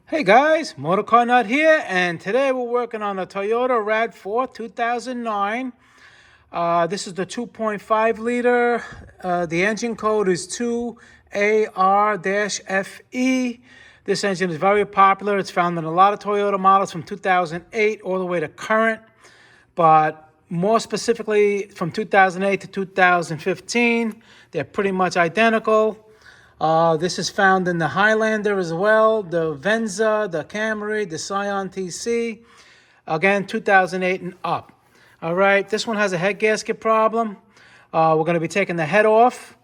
Hey guys, MotorCarNut here, and today we're working on a Toyota RAV4 2009. This is the 2.5 liter. The engine code is 2AR-FE. This engine is very popular. It's found in a lot of Toyota models from 2008 all the way to current, but more specifically from 2008 to 2015. They're pretty much identical. This is found in the Highlander as well, the Venza, the Camry, the Scion TC. Again, 2008 and up. All right, this one has a head gasket problem. We're going to be taking the head off,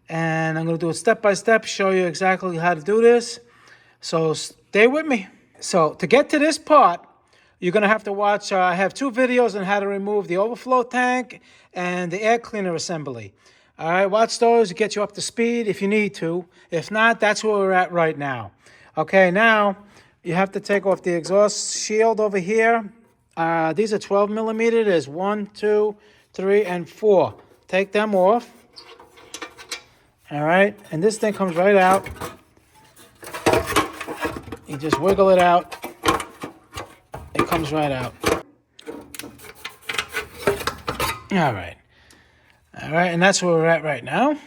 and I'm going to do it step by step, show you exactly how to do this. So stay with me. So to get to this part, you're going to have to watch, I have two videos on how to remove the overflow tank and the air cleaner assembly. All right, watch those to get you up to speed if you need to. If not, that's where we're at right now. Okay, now you have to take off the exhaust shield over here. These are 12 millimeter. There's 1, 2, 3, and 4. Take them off. All right, and this thing comes right out. You just wiggle it out. It comes right out. All right. All right, and that's where we're at right now.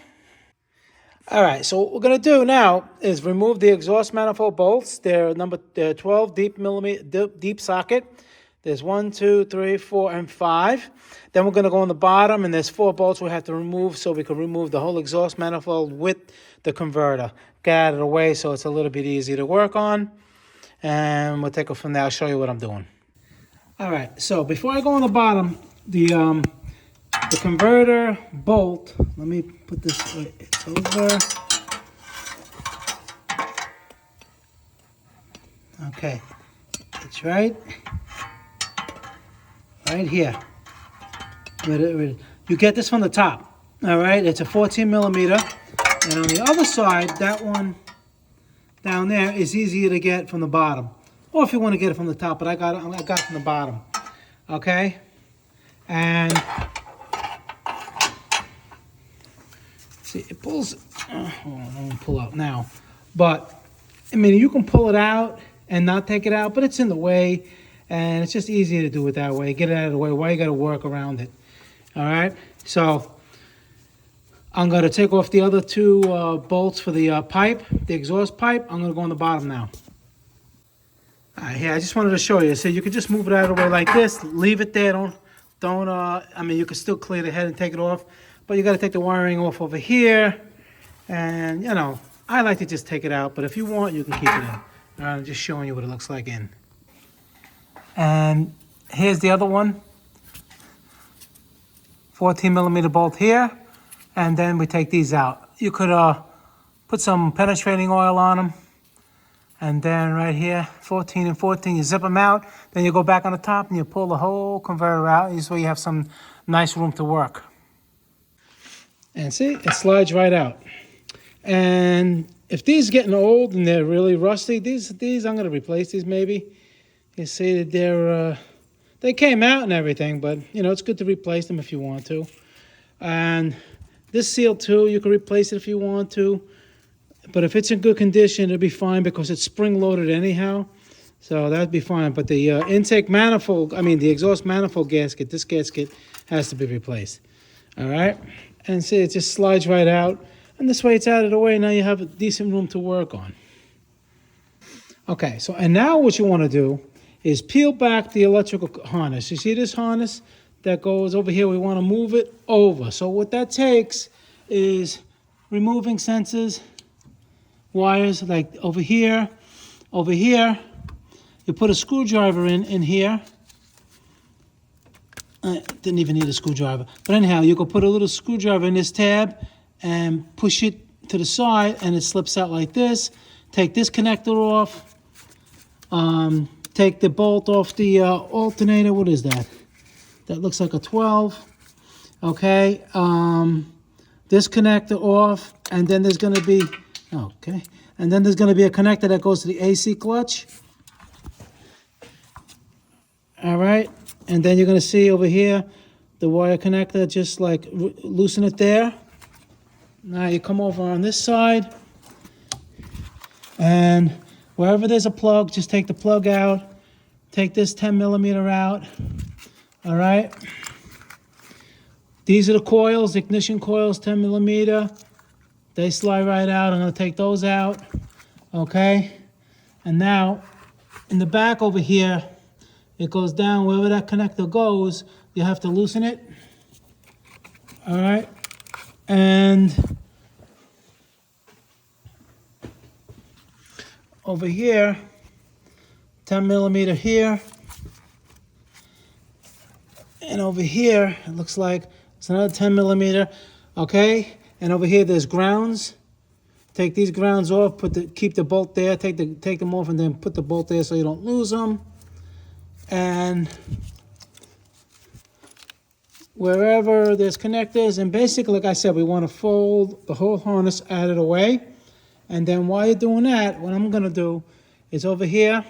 All right, so what we're going to do now is remove the exhaust manifold bolts. They're 12 deep socket. There's 1, 2, 3, 4, and 5. Then we're going to go on the bottom, and there's 4 bolts we have to remove so we can remove the whole exhaust manifold with the converter. Get out of the way so it's a little bit easier to work on. And we'll take it from there. I'll show you what I'm doing. All right, so before I go on the bottom, the converter bolt, let me put this, it's over. Okay, it's right here. You get this from the top, all right? It's a 14 millimeter. And on the other side, that one down there is easier to get from the bottom. Or if you want to get it from the top, but I got it from the bottom, okay? And see, it pulls, I won't pull out now, but I mean, you can pull it out and not take it out, but it's in the way, and it's just easier to do it that way. Get it out of the way. Why you got to work around it? All right, so I'm going to take off the other 2 bolts for the pipe, the exhaust pipe. I'm going to go on the bottom now. All right, here, I just wanted to show you. So you can just move it out of the way like this. Leave it there. I mean, you can still clear the head and take it off. But you got to take the wiring off over here. And, you know, I like to just take it out. But if you want, you can keep it in. All right, I'm just showing you what it looks like in. And here's the other one. 14 millimeter bolt here. And then we take these out. You could put some penetrating oil on them. And then right here, 14 and 14, you zip them out. Then you go back on the top and you pull the whole converter out. This way you have some nice room to work. And see, it slides right out. And if these are getting old and they're really rusty, these I'm going to replace these maybe. You see that they came out and everything, but you know, it's good to replace them if you want to. And this seal too, you can replace it if you want to. But if it's in good condition, it'll be fine because it's spring-loaded anyhow. So that'd be fine. But the intake manifold, the exhaust manifold gasket, this gasket has to be replaced. All right? And see, it just slides right out. And this way it's out of the way. Now you have a decent room to work on. Okay, so and now what you want to do is peel back the electrical harness. You see this harness that goes over here? We want to move it over. So what that takes is removing sensors, wires like over here. You put a screwdriver in here. Didn't even need a screwdriver. But anyhow, you can put a little screwdriver in this tab and push it to the side and it slips out like this. Take this connector off. Take the bolt off the alternator. What is that? That looks like a 12. Okay. This connector off. And then there's going to be... Okay, and then there's going to be a connector that goes to the AC clutch. All right, and then you're going to see over here the wire connector, just like loosen it there. Now you come over on this side, and Wherever there's a plug, just take the plug out. Take this 10 millimeter out. All right. These are the coils, ignition coils, 10 millimeter. They slide right out. I'm going to take those out. Okay. And now, in the back over here, it goes down. Wherever that connector goes, you have to loosen it. All right. And over here, 10 millimeter here. And over here, it looks like it's another 10 millimeter. Okay. And over here, there's grounds. Take these grounds off, keep the bolt there, take them off, and then put the bolt there so you don't lose them. And wherever there's connectors, and basically, like I said, we want to fold the whole harness out of the way. And then while you're doing that, what I'm going to do is over here,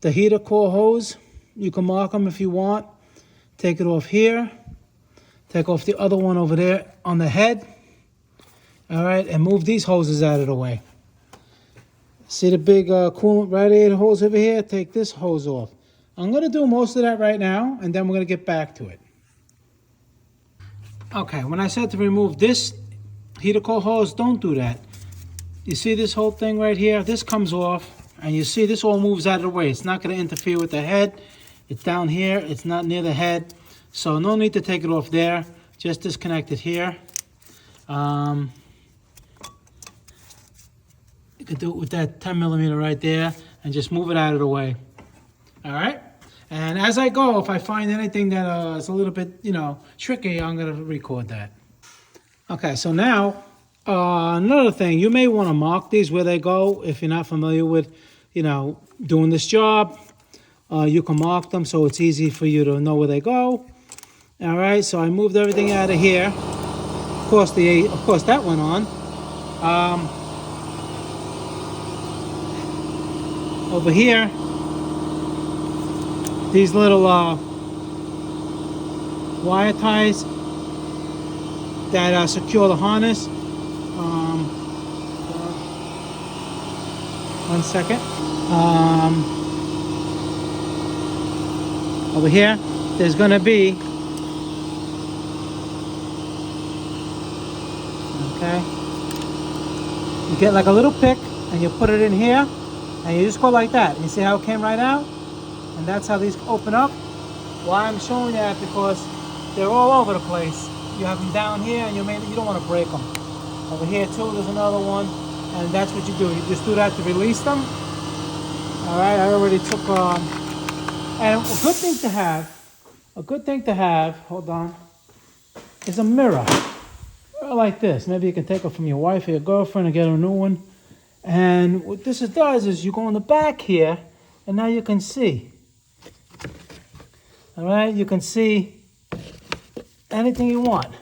the heater core hose, you can mark them if you want. Take it off here. Take off the other one over there on the head. All right, and move these hoses out of the way. See the big coolant radiator hose over here? Take this hose off. I'm going to do most of that right now, and then we're going to get back to it. Okay, when I said to remove this heater core hose, don't do that. You see this whole thing right here? This comes off, and you see this all moves out of the way. It's not going to interfere with the head. It's down here. It's not near the head. So no need to take it off there. Just disconnect it here. You could do it with that 10 millimeter right there and just move it out of the way. All right? And as I go, if I find anything that is a little bit, tricky, I'm going to record that. Okay, so now, another thing, you may want to mark these where they go if you're not familiar with, doing this job. You can mark them so it's easy for you to know where they go. All right, so I moved everything out of here. Of course, that went on. Over here, these little wire ties that secure the harness. One second. Over here, there's going to be, okay, you get like a little pick and you put it in here. And you just go like that. You see how it came right out? And that's how these open up. Why I'm showing that? Because they're all over the place. You have them down here, and you don't want to break them. Over here too, there's another one, and that's what you do. You just do that to release them. All right, I already took. And a good thing to have. Hold on. Is a mirror like this. Maybe you can take it from your wife or your girlfriend and get a new one. And what this does is you go in the back here, and now you can see. All right, you can see anything you want.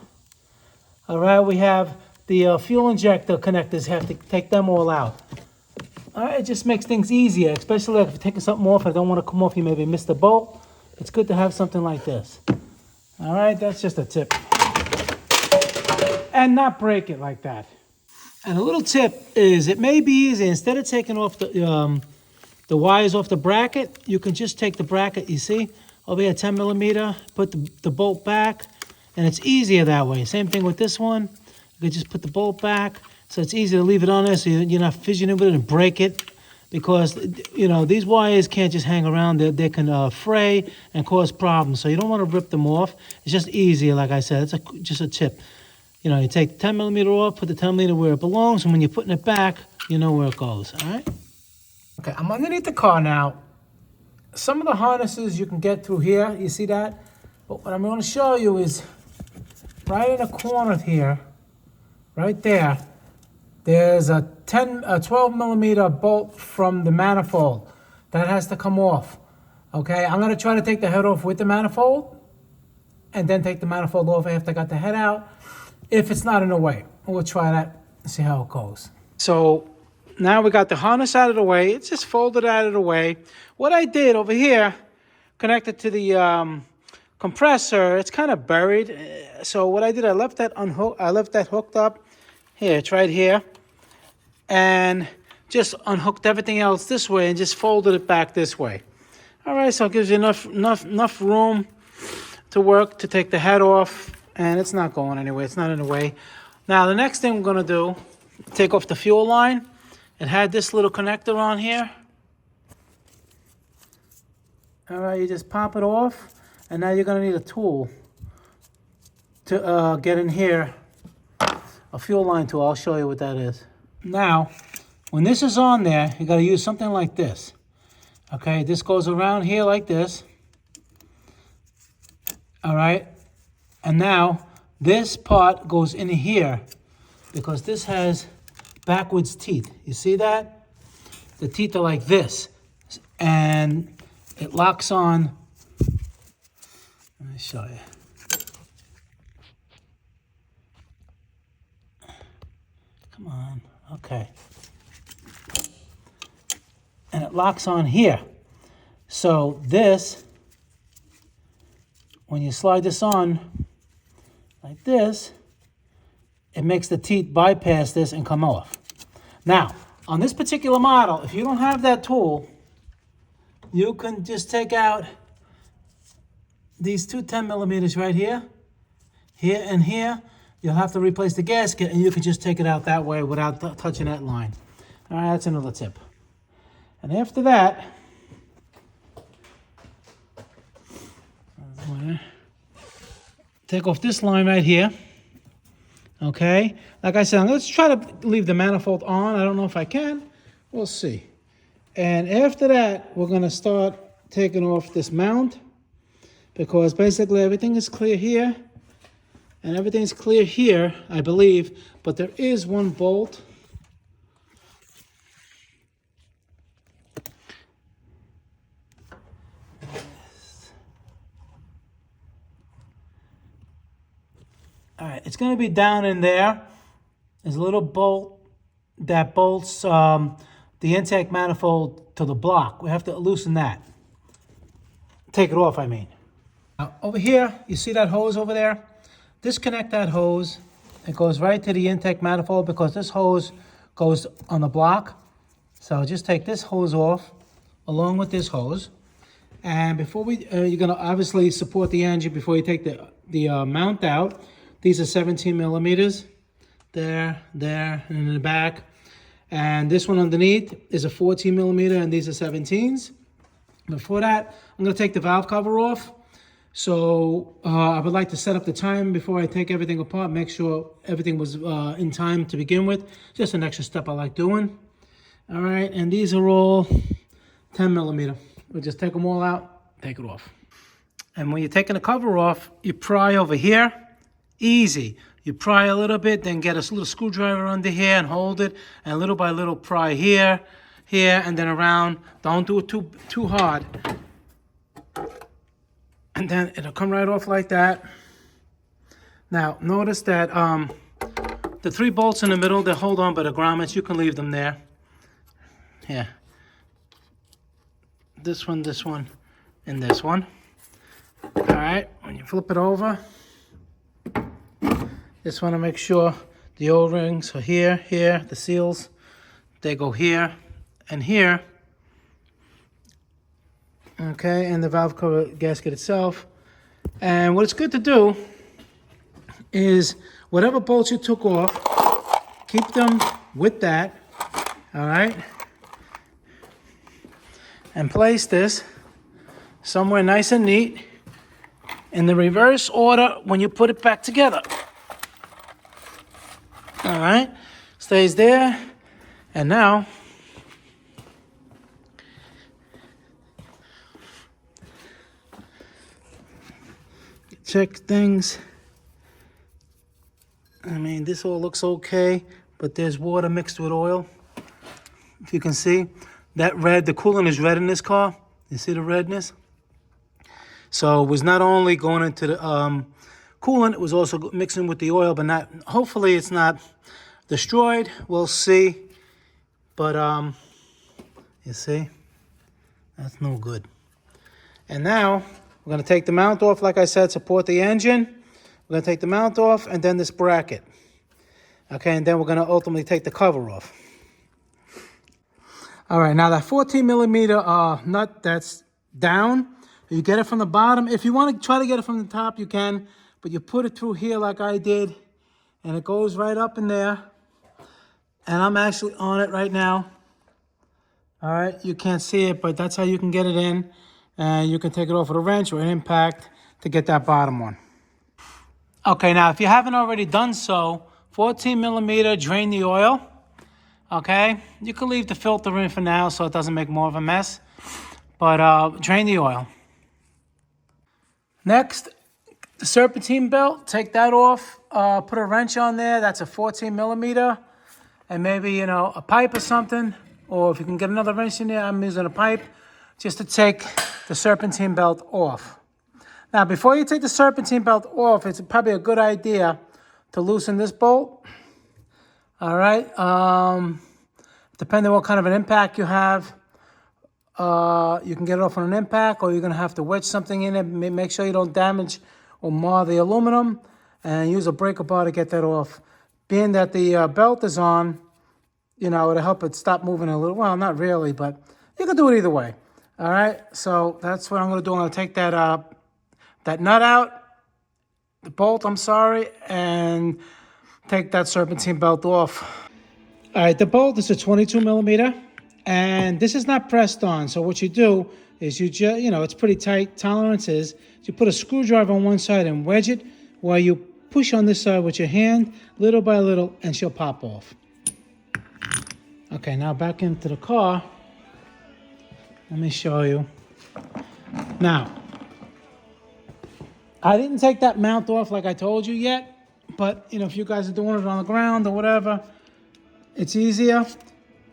All right, we have the fuel injector connectors. Have to take them all out. All right, it just makes things easier, especially if you're taking something off and don't want to come off. You maybe missed the bolt. It's good to have something like this. All right, that's just a tip. And not break it like that. And a little tip is it may be easy, instead of taking off the wires off the bracket, you can just take the bracket, you see, over here, 10 millimeter, put the bolt back, and it's easier that way. Same thing with this one. You can just put the bolt back, so it's easy to leave it on there so you're not fidgeting with it and break it, because, these wires can't just hang around. They can fray and cause problems, so you don't want to rip them off. It's just easier, like I said. It's just a tip. You take 10 millimeter off, put the 10 millimeter where it belongs, and when you're putting it back, you know where it goes, all right? Okay, I'm underneath the car now. Some of the harnesses you can get through here, you see that? But what I'm going to show you is right in the corner here, right there, there's a 12 millimeter bolt from the manifold. That has to come off, okay? I'm going to try to take the head off with the manifold, and then take the manifold off after I got the head out. If it's not in the way, we'll try that and see how it goes. So now we got the harness out of the way. It's just folded out of the way. What I did over here, connected to the compressor, it's kind of buried. So what I did, I left that hooked up. Here, it's right here. And just unhooked everything else this way and just folded it back this way. All right, so it gives you enough room to work to take the head off, and it's not going anywhere. It's not in the way. Now, the next thing we're going to do, take off the fuel line. It had this little connector on here. All right, you just pop it off, and now you're going to need a tool to get in here, a fuel line tool. I'll show you what that is. Now, when this is on there, you got to use something like this. Okay, this goes around here like this. All right, and now this part goes in here because this has backwards teeth. You see that? The teeth are like this, and it locks on. Let me show you. Come on, okay. And it locks on here. So this, when you slide this on like this, it makes the teeth bypass this and come off. Now, on this particular model, if you don't have that tool, you can just take out these two 10 millimeters right here, here and here. You'll have to replace the gasket, and you can just take it out that way without touching that line. All right, that's another tip. And after that, take off this line right here. Okay, like I said, let's try to leave the manifold on. I don't know if I can. We'll see. And after that, we're going to start taking off this mount, because basically everything is clear here and everything's clear here, I believe, but there is one bolt. All right, it's going to be down in there. There's a little bolt that bolts the intake manifold to the block. We have to loosen that. Take it off, I mean. Now, over here, you see that hose over there? Disconnect that hose. It goes right to the intake manifold because this hose goes on the block. So just take this hose off along with this hose. And before you're going to obviously support the engine before you take the mount out. These are 17 millimeters, there, and in the back. And this one underneath is a 14 millimeter, and these are 17s. Before that, I'm gonna take the valve cover off. So I would like to set up the time before I take everything apart, make sure everything was in time to begin with. Just an extra step I like doing. All right, and these are all 10 millimeter. We'll just take them all out, take it off. And when you're taking the cover off, you pry over here. Easy. You pry a little bit, then get a little screwdriver under here and hold it, and little by little pry here, and then around. Don't do it too hard. And then it'll come right off like that. Now, notice that the 3 bolts in the middle, they hold on by the grommets. You can leave them there. Yeah. This one, and this one. All right, when you flip it over, just want to make sure the O-rings are here, the seals, they go here and here. Okay, and the valve cover gasket itself. And what it's good to do is whatever bolts you took off, keep them with that, all right? And place this somewhere nice and neat in the reverse order when you put it back together. All right, stays there. And now, check things. I mean, this all looks okay, but there's water mixed with oil. If you can see, that red, the coolant is red in this car. You see the redness? So it was not only going into the coolant, it was also mixing with the oil, but not, hopefully it's not destroyed. We'll see. But you see, that's no good. And now we're going to take the mount off. Like I said, support the engine. We're going to take the mount off, and then this bracket. Okay, and then we're going to ultimately take the cover off. All right, now that 14 millimeter nut that's down, you get it from the bottom. If you want to try to get it from the top, you can, but you put it through here like I did, and it goes right up in there. And I'm actually on it right now. All right, you can't see it, but that's how you can get it in. And you can take it off with a wrench or an impact to get that bottom one. Okay, now if you haven't already done so, 14 millimeter, drain the oil. Okay, you can leave the filter in for now so it doesn't make more of a mess. But drain the oil. Next, the serpentine belt, take that off. Put a wrench on there. That's a 14 millimeter. And maybe, you know, a pipe or something. Or if you can get another wrench in there, I'm using a pipe just to take the serpentine belt off. Now, before you take the serpentine belt off, it's probably a good idea to loosen this bolt. All right. Depending on what kind of an impact you have, you can get it off on an impact, or you're going to have to wedge something in it. Make sure you don't damage or mar the aluminum, and use a breaker bar to get that off. Being that the belt is on, you know, it'll help it stop moving a little. Well, not really, but you can do it either way. All right, so that's what I'm going to do. I'm going to take that that nut out, the bolt, I'm sorry, and take that serpentine belt off. All right, the bolt is a 22 millimeter, and this is not pressed on. So what you do is you just, you know, it's pretty tight. Tolerance is you put a screwdriver on one side and wedge it while you push on this side with your hand, little by little, and she'll pop off. Okay, now back into the car. Let me show you. Now, I didn't take that mount off like I told you yet, but you know, if you guys are doing it on the ground or whatever, it's easier.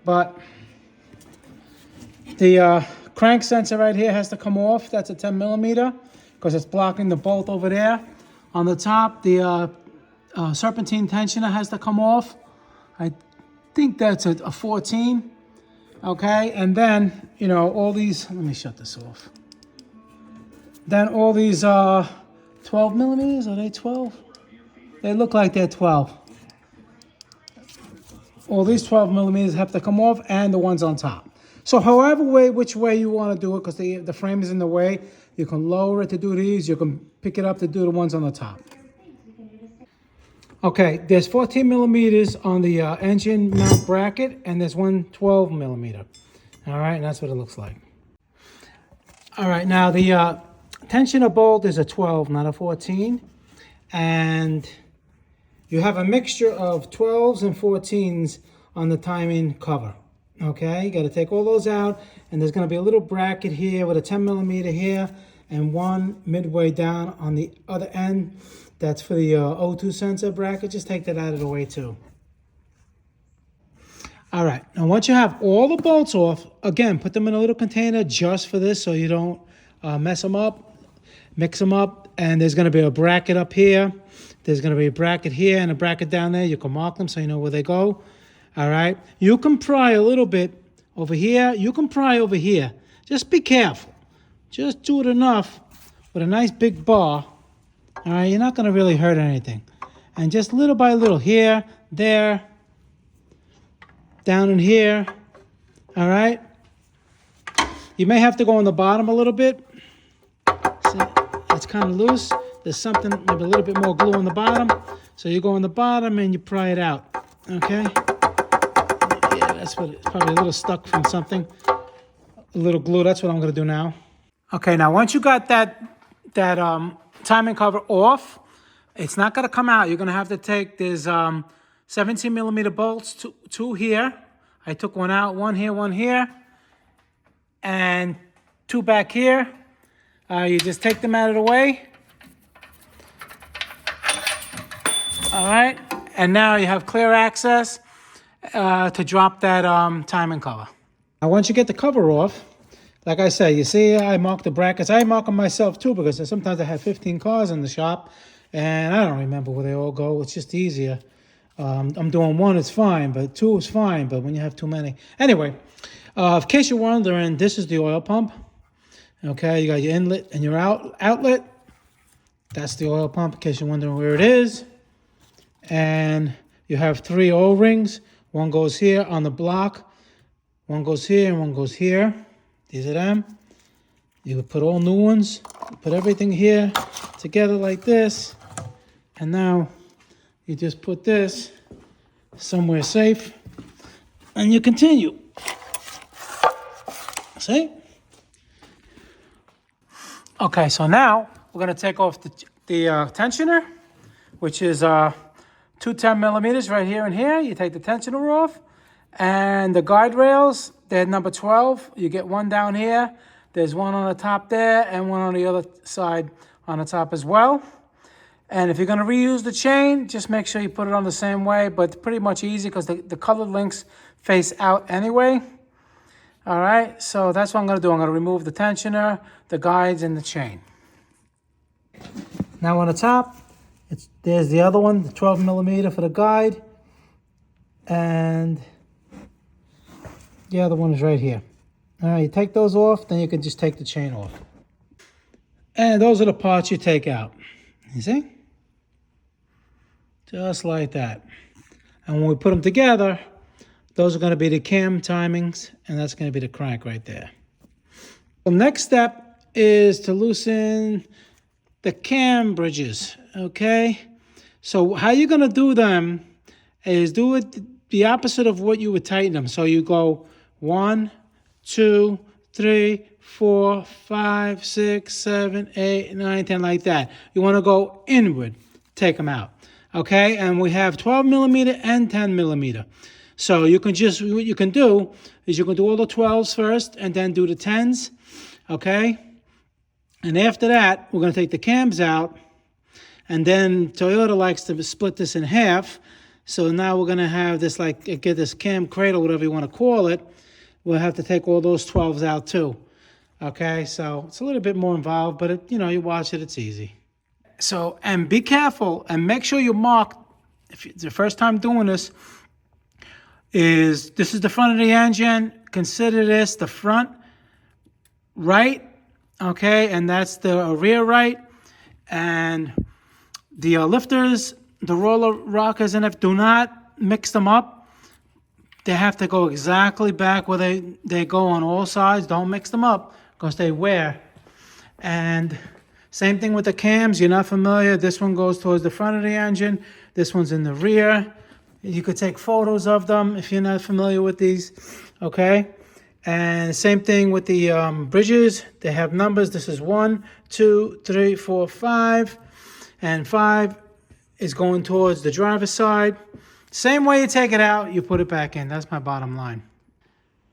But the crank sensor right here has to come off. That's a 10 millimeter because it's blocking the bolt over there. On the top, the serpentine tensioner has to come off. I think that's a 14. Okay, and then, you know, all these, let me shut this off. Then all these 12 millimeters, are they 12? They look like they're 12. All these 12 millimeters have to come off, and the ones on top. So however which way you want to do it, because the frame is in the way, you can lower it to do these, you can pick it up to do the ones on the top. Okay, there's 14 millimeters on the engine mount bracket, and there's one 12 millimeter. All right, and that's what it looks like. All right, now the tensioner bolt is a 12, not a 14. And you have a mixture of 12s and 14s on the timing cover. Okay, you got to take all those out, and there's going to be a little bracket here with a 10 millimeter here, and one midway down on the other end. That's for the O2 sensor bracket. Just take that out of the way too. All right, now once you have all the bolts off, again, put them in a little container just for this so you don't mess them up, mix them up. And there's gonna be a bracket up here. There's gonna be a bracket here and a bracket down there. You can mark them so you know where they go. All right, you can pry a little bit over here. You can pry over here. Just be careful. Just do it enough with a nice big bar. All right, you're not going to really hurt anything. And just little by little, here, there, down in here. All right. You may have to go on the bottom a little bit. See, it's kind of loose. There's something, maybe a little bit more glue on the bottom. So you go on the bottom and you pry it out. Okay. Yeah, that's what it's probably a little stuck from something. A little glue. That's what I'm going to do now. Okay, now once you got that timing cover off, it's not going to come out. You're going to have to take these 17 millimeter bolts, two here. I took one out, one here, and two back here. You just take them out of the way. All right, and now you have clear access to drop that timing cover. Now once you get the cover off, like I said, you see I mark the brackets. I mark them myself too because sometimes I have 15 cars in the shop and I don't remember where they all go. It's just easier. I'm doing one, it's fine, but two is fine, but when you have too many. Anyway, in case you're wondering, this is the oil pump. Okay, you got your inlet and your outlet. That's the oil pump in case you're wondering where it is. And you have 3 O-rings. One goes here on the block. One goes here and one goes here. These are them. You would put all new ones, put everything here together like this. And now you just put this somewhere safe and you continue. See? Okay, so now we're going to take off the tensioner, which is 210 millimeters right here and here. You take the tensioner off. And the guide rails, they're number 12. You get one down here. There's one on the top there and one on the other side on the top as well. And if you're going to reuse the chain, just make sure you put it on the same way. But it's pretty much easy because the colored links face out anyway. All right, so that's what I'm going to do. I'm going to remove the tensioner, the guides, and the chain. Now on the top, there's the other one, the 12 millimeter for the guide. And the other one is right here. All right, you take those off, then you can just take the chain off. And those are the parts you take out. You see? Just like that. And when we put them together, those are going to be the cam timings, and that's going to be the crank right there. The next step is to loosen the cam bridges, okay? So how you're going to do them is do it the opposite of what you would tighten them. So you go 1, 2, 3, 4, 5, 6, 7, 8, 9, 10, like that. You want to go inward, take them out, okay? And we have 12 millimeter and 10 millimeter. So you can just, what you can do is you can do all the 12s first and then do the 10s, okay? And after that, we're going to take the cams out. And then Toyota likes to split this in half. So now we're going to have this, like, get this cam cradle, whatever you want to call it. We'll have to take all those 12s out too. Okay, so it's a little bit more involved, but you watch it, it's easy. So, and be careful and make sure you mark, if it's the first time doing this is the front of the engine. Consider this the front right, okay, and that's the rear right. And the lifters, the roller rockers, and if do not mix them up. They have to go exactly back where they go on all sides. Don't mix them up because they wear. And same thing with the cams. You're not familiar. This one goes towards the front of the engine. This one's in the rear. You could take photos of them if you're not familiar with these, okay? And same thing with the bridges. They have numbers. This is 1, 2, 3, 4, 5. And 5 is going towards the driver's side. Same way you take it out, you put it back in. That's my bottom line.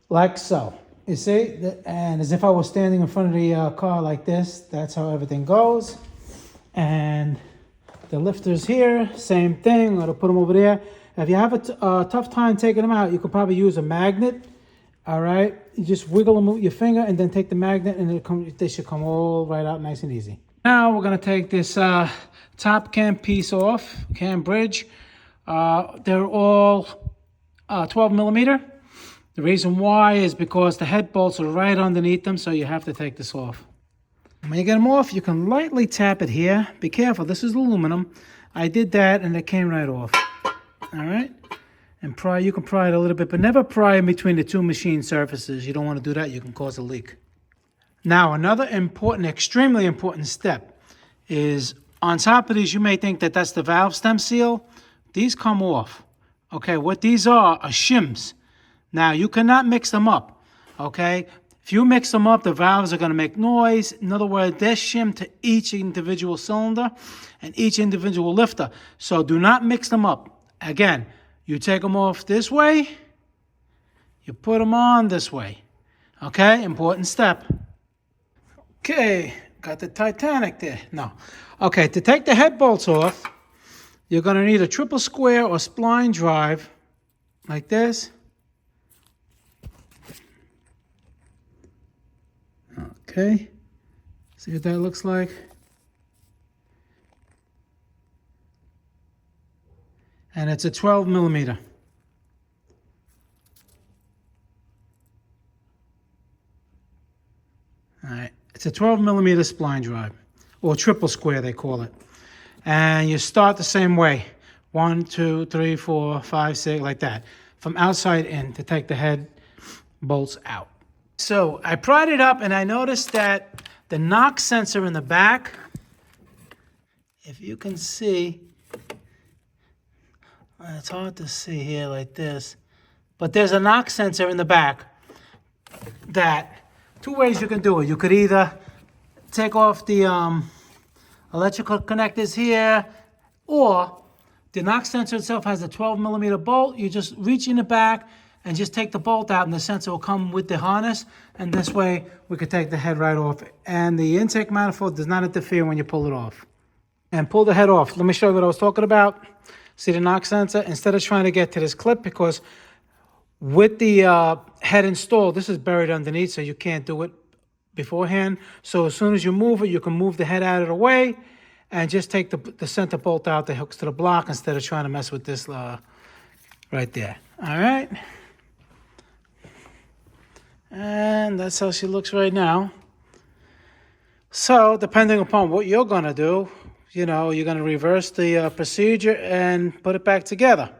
Like so. You see? And as if I was standing in front of the car like this, that's how everything goes. And the lifters here, same thing. I'm going to put them over there. If you have a tough time taking them out, you could probably use a magnet. All right? You just wiggle them with your finger and then take the magnet and they should come all right out nice and easy. Now we're going to take this top cam piece off, cam bridge. They're all 12 millimeter. The reason why is because the head bolts are right underneath them, so you have to take this off. When you get them off, you can lightly tap it here. Be careful, this is aluminum. I did that and it came right off. All right? And you can pry it a little bit, but never pry in between the two machine surfaces. You don't want to do that, you can cause a leak. Now, another important, extremely important step is on top of these, you may think that that's the valve stem seal. These come off. Okay, what these are shims. Now, you cannot mix them up. Okay, if you mix them up, the valves are going to make noise. In other words, they're shimmed to each individual cylinder and each individual lifter. So do not mix them up. Again, you take them off this way, you put them on this way. Okay, important step. Okay, got the Titanic there. No. Okay, to take the head bolts off, you're going to need a triple square or spline drive like this. Okay, see what that looks like? And it's a 12 millimeter. All right, it's a 12 millimeter spline drive, or triple square they call it. And you start the same way. 1, 2, 3, 4, 5, 6, like that. From outside in to take the head bolts out. So I pried it up and I noticed that the knock sensor in the back, if you can see, it's hard to see here like this, but there's a knock sensor in the back that, two ways you can do it. You could either take off the electrical connectors here, or the knock sensor itself has a 12mm bolt. You just reach in the back and just take the bolt out, and the sensor will come with the harness, and this way we could take the head right off. And the intake manifold does not interfere when you pull it off. And pull the head off. Let me show you what I was talking about. See the knock sensor? Instead of trying to get to this clip, because with the head installed, this is buried underneath, so you can't do it beforehand. So as soon as you move it, you can move the head out of the way and just take the center bolt out that hooks to the block instead of trying to mess with this right there. All right. And that's how she looks right now. So depending upon what you're going to do, you know, you're going to reverse the procedure and put it back together.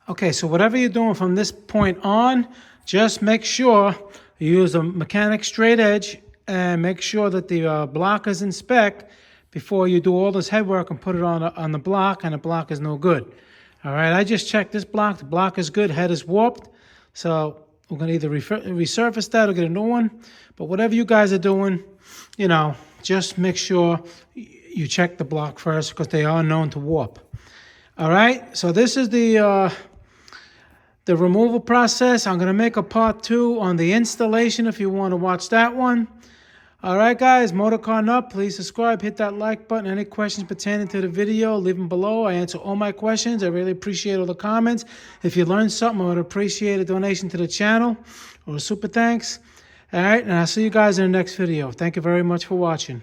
Okay, so whatever you're doing from this point on, just make sure you use a mechanic straight edge and make sure that the block is in spec before you do all this head work and put it on the block, and the block is no good. All right, I just checked this block. The block is good, head is warped. So we're going to either resurface that or get a new one. But whatever you guys are doing, you know, just make sure you check the block first, because they are known to warp. All right, so this is the removal process. I'm going to make a part 2 on the installation if you want to watch that one. All right, guys, MotorCarNut, please subscribe, hit that like button. Any questions pertaining to the video, leave them below. I answer all my questions. I really appreciate all the comments. If you learned something, I would appreciate a donation to the channel or a super thanks. All right, and I'll see you guys in the next video. Thank you very much for watching.